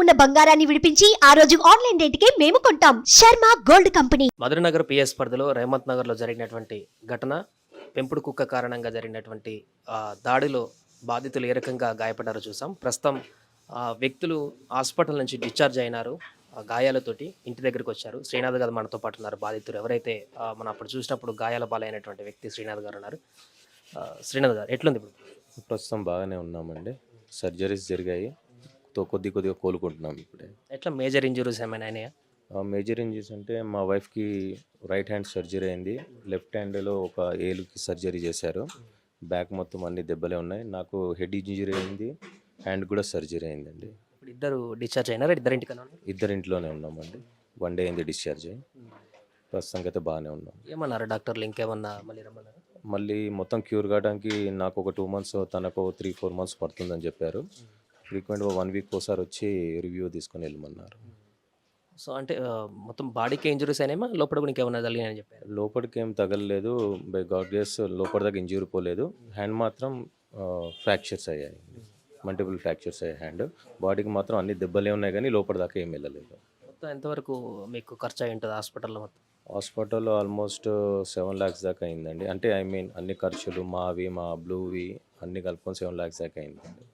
ఉన్న బంగారాన్ని విడిపించి ఆ రోజు ఆన్లైన్ రేటుకే మేము కొంటాం. Sharma gold company. Madhura Nagar PS పరిధిలో రేవంత్ నగర్లో జరిగినటువంటి ఘటన, పెంపుడు కుక్క కారణంగా జరిగినటువంటి దాడిలో బాధితులు ఏ రకంగా గాయపడ్డారో చూసాం. ప్రస్తుతం వ్యక్తులు హాస్పిటల్ నుంచి డిశ్చార్జ్ అయినారు. గాయాలతోటి ఇంటి దగ్గరికి వచ్చారు. శ్రీనాథ్ గారు మనతో పాటు ఉన్నారు. బాధితులు ఎవరైతే మనం అప్పుడు చూసినప్పుడు గాయాల పాలైనటువంటి వ్యక్తి శ్రీనాథ్ గారు ఉన్నారు. శ్రీనాథ్ గారు ఎట్లుంది ఇప్పుడు? ప్రస్తుతం బాగానే ఉన్నామండి. సర్జరీస్ జరిగాయి, కొద్దిగా కోలుకుంటున్నాం ఇప్పుడే. ఎట్లా మేజర్ ఇంజురీస్ ఏమైనా అయినాయా? మేజర్ ఇంజరీస్ అంటే మా వైఫ్కి రైట్ హ్యాండ్ సర్జరీ అయింది, లెఫ్ట్ హ్యాండ్లో ఒక ఏలుకి సర్జరీ చేశారు, బ్యాక్ మొత్తం అన్ని దెబ్బలే ఉన్నాయి. నాకు హెడ్ ఇంజరీ అయింది, హ్యాండ్ కూడా సర్జరీ అయిందండి. ఇప్పుడు ఇద్దరు డిశ్చార్జ్ అయినారా? ఇద్దరింటికన్నా ఇద్దరింట్లోనే ఉన్నామండి. 1 డే అయింది డిశ్చార్జ్ అయ్యి. ప్రస్తుతానికి అయితే బాగానే ఉన్నాం. ఏమన్నారు డాక్టర్లు? ఇంకేమన్నా మళ్ళీ రమ్మన్నారు? మళ్ళీ మొత్తం క్యూర్ కావడానికి నాకు ఒక 2 months, తనకు 3-4 months పడుతుందని చెప్పారు. ఫ్రీక్వెంట్గా 1 week ఒకసారి వచ్చి రివ్యూ తీసుకొని వెళ్ళమన్నారు. సో అంటే మొత్తం బాడీకి ఇంజురీస్ అయినాయా? లోపల కూడా ఇంకేమన్నా జరిగినాయని చెప్పారు? లోపలికి ఏం తగలలేదు, బై గాడ్ గ్రేస్ లోపల దాకా ఇంజూరీ పోలేదు. హ్యాండ్ మాత్రం ఫ్రాక్చర్స్ అయ్యాయి, మల్టిపుల్ ఫ్రాక్చర్స్ అయ్యాయి హ్యాండ్. బాడీకి మాత్రం అన్ని దెబ్బలే ఉన్నాయి కానీ లోపల దాకా ఏం వెళ్ళలేదు. మొత్తం ఎంతవరకు మీకు ఖర్చు అయి ఉంటుంది హాస్పిటల్లో? మొత్తం హాస్పిటల్లో ఆల్మోస్ట్ 7 lakhs దాకా అయిందండి. అంటే ఐ మీన్ అన్ని ఖర్చులు, మావి, మా బ్లూవి అన్ని కలుపుకొని 7 lakhs దాకా అయిందండి.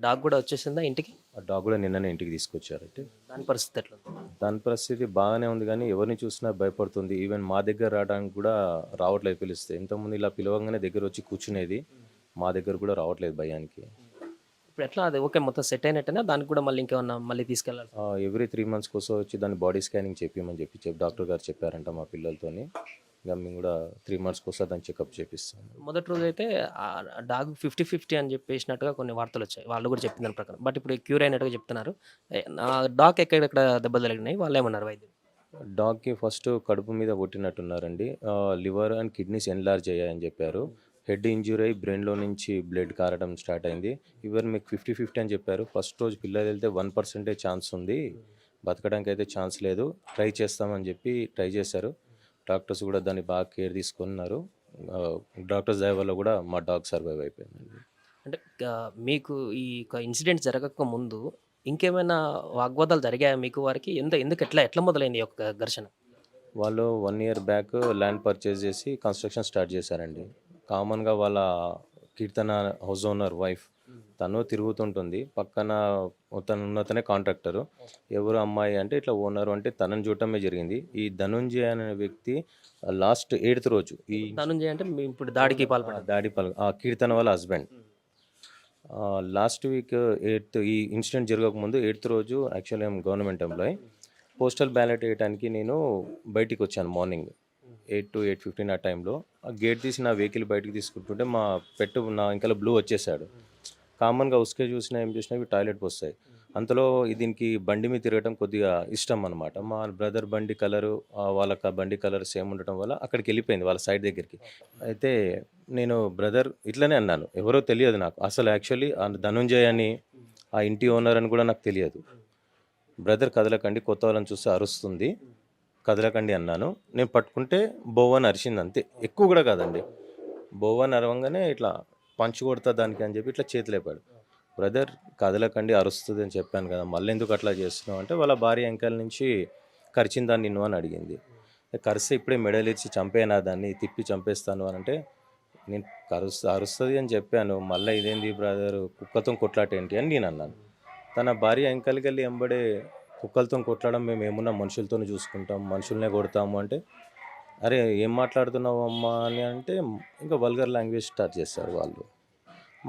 డాగ్ కూడా వచ్చేసిందా ఇంటికి? ఆ డాగ్ కూడా నిన్ననే ఇంటికి తీసుకొచ్చారంటే. దాని పరిస్థితి ఎట్లా? దాని పరిస్థితి బాగానే ఉంది కానీ ఎవరిని చూసినా భయపడుతుంది. ఈవెన్ మా దగ్గర రావడానికి కూడా రావట్లేదు పిలిస్తే. ఇంతకుముందు ఇలా పిలవగానే దగ్గర వచ్చి కూర్చునేది, మా దగ్గర కూడా రావట్లేదు భయానికి. ఇప్పుడు ఎట్లా? అది ఓకే, మొత్తం సెట్ అయినట్టేనా? దానికి కూడా మళ్ళీ ఇంకేమన్నా మళ్ళీ తీసుకెళ్ళాలి? ఎవ్రీ 3 months కోసం వచ్చి దాన్ని బాడీ స్కానింగ్ చెప్పమని చెప్పి డాక్టర్ గారు చెప్పారంట మా పిల్లలతోని. ఇక మేము కూడా 3 months కోసం దాన్ని చెకప్ చేపిస్తాం. మొదటి రోజు అయితే డాగ్ 50-50 అని చెప్పేసినట్టుగా కొన్ని వార్తలు వచ్చాయి, వాళ్ళు కూడా చెప్పిన దాని ప్రకారం. బట్ ఇప్పుడు క్యూర్ అయినట్టుగా చెప్తున్నారు. డాగ్ ఎక్కడెక్కడ దెబ్బలు తగిలినాయి? వాళ్ళు ఏమన్నారు వైద్యులు? డాగ్కి ఫస్ట్ కడుపు మీద కొట్టినట్టున్నారండి. లివర్ అండ్ కిడ్నీస్ ఎన్లార్జ్ అయ్యాయని చెప్పారు. హెడ్ ఇంజూరీ అయ్యి బ్రెయిన్లో నుంచి బ్లడ్ కారడం స్టార్ట్ అయింది. ఈవెన్ మీకు 50-50 అని చెప్పారు. ఫస్ట్ రోజు పిల్లలు వెళ్తే 1% ఛాన్స్ ఉంది, బతకడానికి అయితే ఛాన్స్ లేదు, ట్రై చేస్తామని చెప్పి ట్రై చేశారు. డాక్టర్స్ కూడా దాన్ని బాగా కేర్ తీసుకున్నారు. డాక్టర్స్ దయ వల్ల కూడా మా డాగ్ సర్వైవ్ అయిపోయిందండి. అంటే మీకు ఈ ఇన్సిడెంట్ జరగక ముందు ఇంకేమైనా వాగ్వాదాలు జరిగాయా మీకు వారికి? ఎందుకు ఎట్లా మొదలైంది ఈ యొక్క ఘర్షణ? వాళ్ళు 1 year బ్యాక్ ల్యాండ్ పర్చేస్ చేసి కన్స్ట్రక్షన్ స్టార్ట్ చేశారండి. కామన్గా వాళ్ళ కీర్తన హౌస్ ఓనర్ వైఫ్ తను తిరుగుతుంటుంది, పక్కన తనే కాంట్రాక్టరు. ఎవరు అమ్మాయి అంటే ఇట్లా ఓనరు అంటే తనని చూడటమే జరిగింది. ఈ ధనుంజయ అనే వ్యక్తి లాస్ట్ 8th రోజు, ఈ ధనుంజయ అంటే ఇప్పుడు దాడికి పాల్పడ్డారు, ఆ కీర్తన వాళ్ళ హస్బెండ్. లాస్ట్ వీక్ 8th ఈ ఇన్సిడెంట్ జరగకముందు 8th రోజు actually I'm government employee. Postal ballot వేయడానికి నేను బయటికి వచ్చాను మార్నింగ్ 8 to 8:15 ఆ టైంలో. ఆ గేట్ తీసి నా వెహికల్ బయటికి తీసుకుంటుంటే మా పెట్టు నా ఇంకా బ్లూ వచ్చేసాడు. కామన్గా ఉసుకే చూసినా ఏం చూసినా ఇవి టాయిలెట్ వస్తాయి. అంతలో దీనికి బండి మీద తిరగడం కొద్దిగా ఇష్టం అనమాట. మా బ్రదర్ బండి కలరు వాళ్ళకి బండి కలర్ సేమ్ ఉండటం వల్ల అక్కడికి వెళ్ళిపోయింది వాళ్ళ సైడ్ దగ్గరికి. అయితే నేను బ్రదర్ ఇట్లనే అన్నాను, ఎవరో తెలియదు నాకు అసలు. యాక్చువల్లీ ధనుంజయ్ అని ఆ ఇంటి ఓనర్ అని కూడా నాకు తెలియదు. బ్రదర్ కదలకండి, కొత్త వాళ్ళని చూస్తే అరుస్తుంది, కదలకండి అన్నాను. నేను పట్టుకుంటే బోవని అరిచింది అంతే, ఎక్కువ కూడా కాదండి. బోవని అరవంగానే ఇట్లా పంచి కొడతా దానికి అని చెప్పి ఇట్లా చేతులేపాడు. బ్రదర్ కదలకండి, అరుస్తుంది అని చెప్పాను కదా, మళ్ళీ ఎందుకు అట్లా చేస్తున్నావు అంటే వాళ్ళ భార్య వెంకల నుంచి కరిచిందా నిన్ను అని అడిగింది. కరిస్తే ఇప్పుడే మెడలు ఇచ్చి చంపేనా దాన్ని, తిప్పి చంపేస్తాను అని అంటే నేను అరుస్తుంది అని చెప్పాను. మళ్ళీ ఇదేంది బ్రదర్ కుక్కతో కొట్లాటేంటి అని నేను అన్నాను. తన భార్య వెంకలకి వెళ్ళి ఎంబడే కుక్కలతో కొట్లాడడం మేము ఏమున్నా మనుషులతో చూసుకుంటాం, మనుషులనే కొడతాము అంటే, అరే ఏం మాట్లాడుతున్నావు అమ్మా అని అంటే ఇంకా వల్గర్ లాంగ్వేజ్ స్టార్ట్ చేస్తారు వాళ్ళు.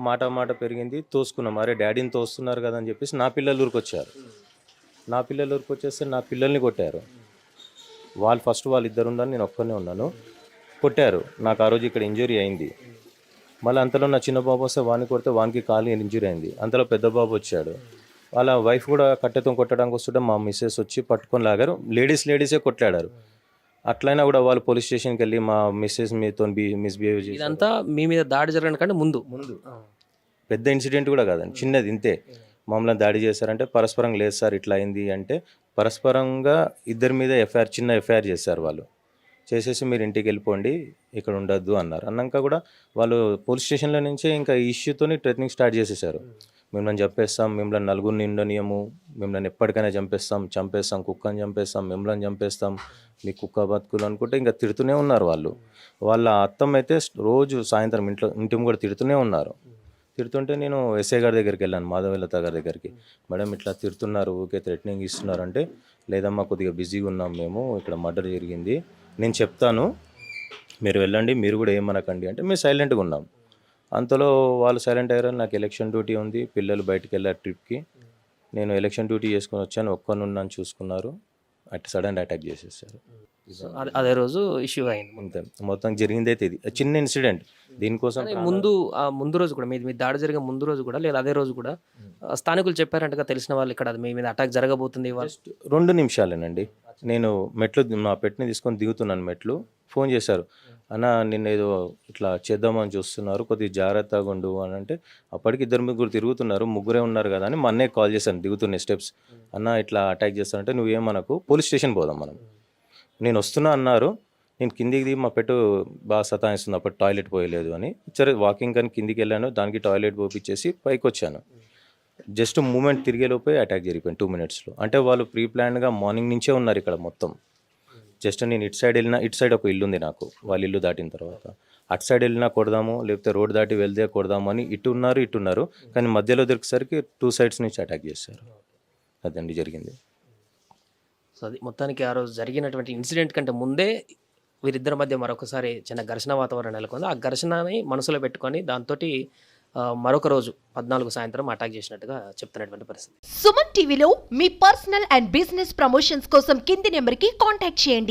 మాట పెరిగింది, తోసుకున్నాం. అరే డాడీని తోస్తున్నారు కదా అని చెప్పేసి నా పిల్లలు ఊరికొచ్చారు. నా పిల్లలు ఊరికొచ్చేస్తే నా పిల్లల్ని కొట్టారు. వాళ్ళిద్దరు ఉన్నారు, నేను ఒక్కనే ఉన్నాను. కొట్టారు. నాకు ఆ రోజు ఇక్కడ ఇంజురీ అయింది. మళ్ళీ అంతలో నా చిన్న బాబు వస్తే వాడిని కొడితే వానికి కాలు ఇంజురీ అయింది. అంతలో పెద్ద బాబు వచ్చాడు. వాళ్ళ వైఫ్ కూడా కట్టెతో కొట్టడానికి వస్తుంటే మా మిస్సెస్ వచ్చి పట్టుకొని లాగారు. లేడీసే కొట్లాడారు. అట్లయినా కూడా వాళ్ళు పోలీస్ స్టేషన్కి వెళ్ళి మా మిస్సెస్ మీతో మిస్బిహేవ్ చేసి, ఇదంతా మీ మీద దాడి జరగడం కంటే ముందు పెద్ద ఇన్సిడెంట్ కూడా కాదండి, చిన్నది ఇంతే. మమ్మల్ని దాడి చేశారంటే పరస్పరంగా లేదు సార్ ఇట్లా అయింది అంటే, పరస్పరంగా ఇద్దరి మీద చిన్న ఎఫ్ఐఆర్ చేశారు వాళ్ళు. చేసేసి మీరు ఇంటికి వెళ్ళిపోండి, ఇక్కడ ఉండొద్దు అన్నారు. అన్నాక కూడా వాళ్ళు పోలీస్ స్టేషన్లో నుంచే ఇంకా ఈ ఇష్యూతోని ట్రెటనింగ్ స్టార్ట్ చేసేసారు. మిమ్మల్ని చంపేస్తాం, మిమ్మల్ని నలుగురిని ఉండనియము, మిమ్మల్ని ఎప్పటికైనా చంపేస్తాం, కుక్కని చంపేస్తాం, మిమ్మల్ని చంపేస్తాం, మీ కుక్క బతుకులు అనుకుంటే ఇంకా తిడుతూనే ఉన్నారు వాళ్ళు. వాళ్ళ అత్తమ్మ అయితే రోజు సాయంత్రం ఇంటి కూడా తిడుతూనే ఉన్నారు. తిడుతుంటే నేను ఎస్ఐ గారి దగ్గరికి వెళ్ళాను, మాధవలత గారి దగ్గరికి. మేడం ఇట్లా తిడుతున్నారు, ఊకే థ్రెటనింగ్ ఇస్తున్నారు అంటే, లేదమ్మా కొద్దిగా బిజీగా ఉన్నాం మేము, ఇక్కడ మర్డర్ జరిగింది, నేను చెప్తాను, మీరు వెళ్ళండి, మీరు కూడా ఏమనకండి అంటే మేము సైలెంట్గా ఉన్నాం. అంతలో వాళ్ళు సైలెంట్ అయ్యారు. నాకు ఎలక్షన్ డ్యూటీ ఉంది, పిల్లలు బయటికి వెళ్ళారు ట్రిప్కి, నేను ఎలక్షన్ డ్యూటీ చేసుకొని వచ్చాను, ఒక్కనున్నాను చూసుకున్నారు, సడన్ అటాక్ చేసేసారు. సో అదే రోజు ఇష్యూ అయింది. అంతే, మొత్తం జరిగింది అయితే ఇది చిన్న ఇన్సిడెంట్. దీనికోసం కానీ ముందు రోజు కూడా మీ దాడి జరిగే ముందు రోజు కూడా లేదా అదే రోజు కూడా స్థానికులు చెప్పారంటగా, తెలిసిన వాళ్ళు ఇక్కడ మీ మీద అటాక్ జరగబోతుంది ఇవాళ. 2 నిమిషాలేనండి. నేను మా పెట్టిని తీసుకొని దిగుతున్నాను, మెట్లు ఫోన్ చేశారు, అన్న నిన్న ఏదో ఇట్లా చేద్దామని చూస్తున్నారు, కొద్దిగా జాగ్రత్తగా ఉండు అని అంటే, అప్పటికి 2-3 తిరుగుతున్నారు, ముగ్గురే ఉన్నారు కదా అని మా అన్నయ్య కాల్ చేశాను దిగుతున్న స్టెప్స్. అన్న ఇట్లా అటాక్ చేస్తానంటే, నువ్వేమనకు, పోలీస్ స్టేషన్ పోదాం మనం, నేను వస్తున్నా అన్నారు. నేను కిందికి దిగి మా పెట్టు బాగా సతాయిస్తుంది, అప్పుడు టాయిలెట్ పోయలేదు అని, సరే వాకింగ్ కానీ కిందికి వెళ్ళాను, దానికి టాయిలెట్ పోపించేసి పైకి వచ్చాను. జస్ట్ మూమెంట్ తిరిగేలోపే అటాక్ జరిగిపోయింది 2 minutesలో. అంటే వాళ్ళు ప్రీ ప్లాన్డ్గా మార్నింగ్ నుంచే ఉన్నారు ఇక్కడ మొత్తం. జస్ట్ నేను ఇటు సైడ్ వెళ్ళినా, ఇటు సైడ్ ఒక ఇల్లు ఉంది నాకు, వాళ్ళ ఇల్లు దాటిన తర్వాత అటు సైడ్ వెళ్ళినా కొడదాము, లేకపోతే రోడ్ దాటి వెళ్తే కొడదాము అని ఇటు ఉన్నారు, కానీ మధ్యలో దొరికేసరికి 2 sides నుంచి అటాక్ చేశారు. అదండి జరిగింది. సో అది మొత్తానికి ఆ రోజు జరిగినటువంటి ఇన్సిడెంట్ కంటే ముందే వీరిద్దరి మధ్య మరొకసారి చిన్న ఘర్షణ వాతావరణం నెలకొంది. ఆ ఘర్షణని మనసులో పెట్టుకొని దాంతో మరొక రోజు 14 సాయంత్రం అటాక్ చేసినట్టుగా చెప్తున్నటువంటి పరిస్థితి. సుమన్ టీవీలో మీ పర్సనల్ అండ్ బిజినెస్ ప్రమోషన్స్ కోసం కింది నెంబర్కి కాంటాక్ట్ చేయండి.